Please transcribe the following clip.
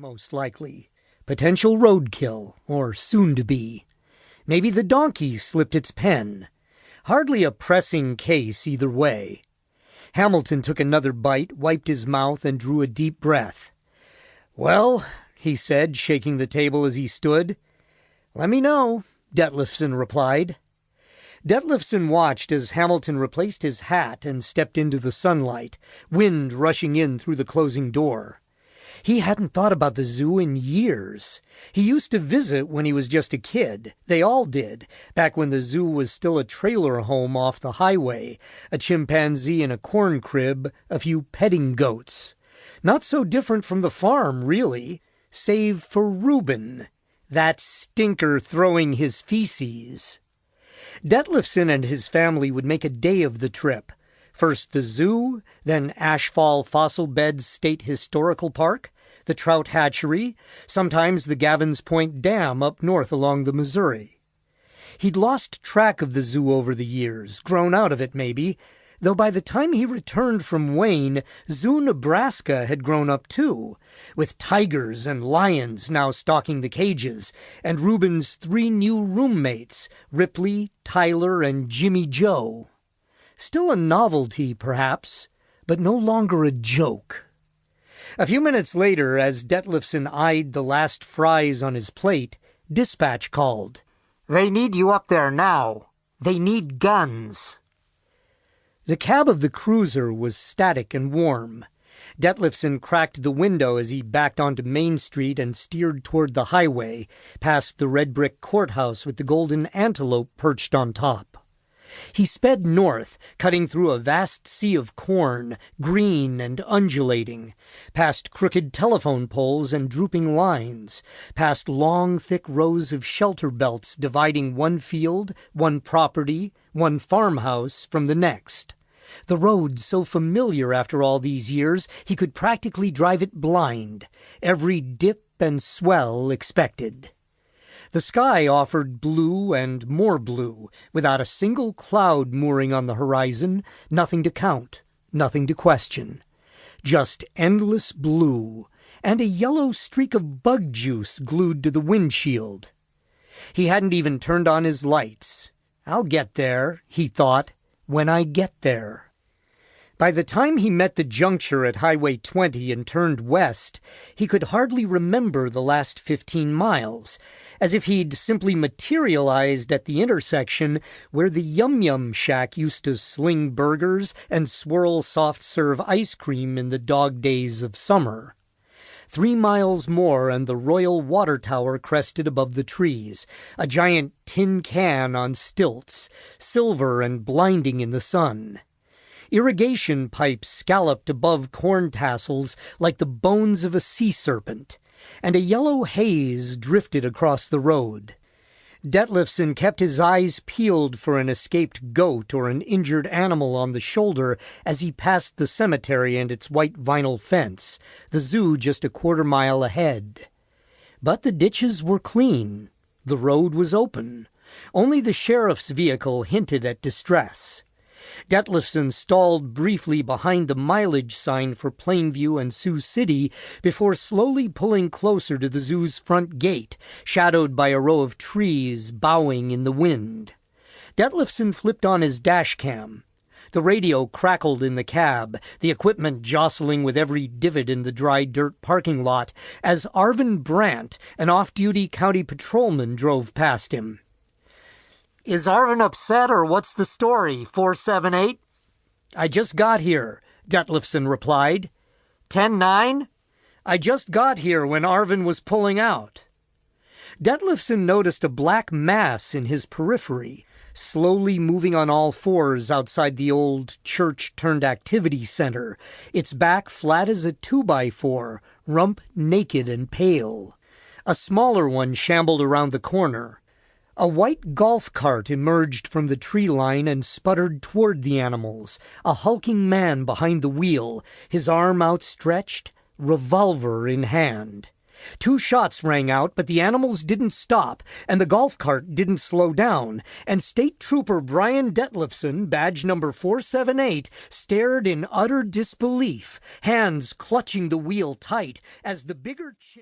most likely. Potential roadkill, or soon-to-be. Maybe the donkey slipped its pen. Hardly a pressing case either way. Hamilton took another bite, wiped his mouth, and drew a deep breath. "Well," he said, shaking the table as he stood. "Let me know," Detlefsen replied. Detlefsen watched as Hamilton replaced his hat and stepped into the sunlight, wind rushing in through the closing door. He hadn't thought about the zoo in years. He used to visit when he was just a kid. They all did, back when the zoo was still a trailer home off the highway, a chimpanzee in a corn crib, a few petting goats. Not so different from the farm, really, save for Reuben, that stinker throwing his feces. Detlefsen and his family would make a day of the trip. First the zoo, then Ashfall Fossil Beds State Historical Park, the trout hatchery, sometimes the Gavins Point Dam up north along the Missouri. He'd lost track of the zoo over the years, grown out of it maybe, though by the time he returned from Wayne, Zoo Nebraska had grown up too, with tigers and lions now stalking the cages, and Reuben's 3 new roommates, Ripley, Tyler, and Jimmy Joe. Still a novelty, perhaps, but no longer a joke. A few minutes later, as Detlefsen eyed the last fries on his plate, dispatch called. "They need you up there now. They need guns." The cab of the cruiser was static and warm. Detlefsen cracked the window as he backed onto Main Street and steered toward the highway, past the red brick courthouse with the golden antelope perched on top. He sped north, cutting through a vast sea of corn, green and undulating, past crooked telephone poles and drooping lines, past long, thick rows of shelter belts dividing one field, one property, one farmhouse from the next. The road so familiar after all these years, he could practically drive it blind, every dip and swell expected. The sky offered blue and more blue, without a single cloud mooring on the horizon, nothing to count, nothing to question. Just endless blue, and a yellow streak of bug juice glued to the windshield. He hadn't even turned on his lights. "I'll get there," he thought, "when I get there." By the time he met the juncture at Highway 20 and turned west, he could hardly remember the last 15 miles, as if he'd simply materialized at the intersection where the Yum Yum Shack used to sling burgers and swirl soft-serve ice cream in the dog days of summer. 3 miles more and the Royal Water Tower crested above the trees, a giant tin can on stilts, silver and blinding in the sun. Irrigation pipes scalloped above corn tassels like the bones of a sea serpent, and a yellow haze drifted across the road. Detlefsen kept his eyes peeled for an escaped goat or an injured animal on the shoulder as he passed the cemetery and its white vinyl fence, the zoo just a quarter-mile ahead. But the ditches were clean. The road was open. Only the sheriff's vehicle hinted at distress. Detlefsen stalled briefly behind the mileage sign for Plainview and Sioux City before slowly pulling closer to the zoo's front gate, shadowed by a row of trees bowing in the wind. Detlefsen flipped on his dash cam. The radio crackled in the cab, the equipment jostling with every divot in the dry dirt parking lot, as Arvin Brandt, an off-duty county patrolman, drove past him. "Is Arvin upset, or what's the story, 478? "I just got here," Detlefsen replied. 10-9? "I just got here when Arvin was pulling out." Detlefsen noticed a black mass in his periphery, slowly moving on all fours outside the old church-turned-activity center, its back flat as a 2x4, rump naked and pale. A smaller one shambled around the corner. A white golf cart emerged from the tree line and sputtered toward the animals, a hulking man behind the wheel, his arm outstretched, revolver in hand. 2 shots rang out, but the animals didn't stop, and the golf cart didn't slow down, and State Trooper Brian Detlefsen, badge number 478, stared in utter disbelief, hands clutching the wheel tight, as the bigger chimp...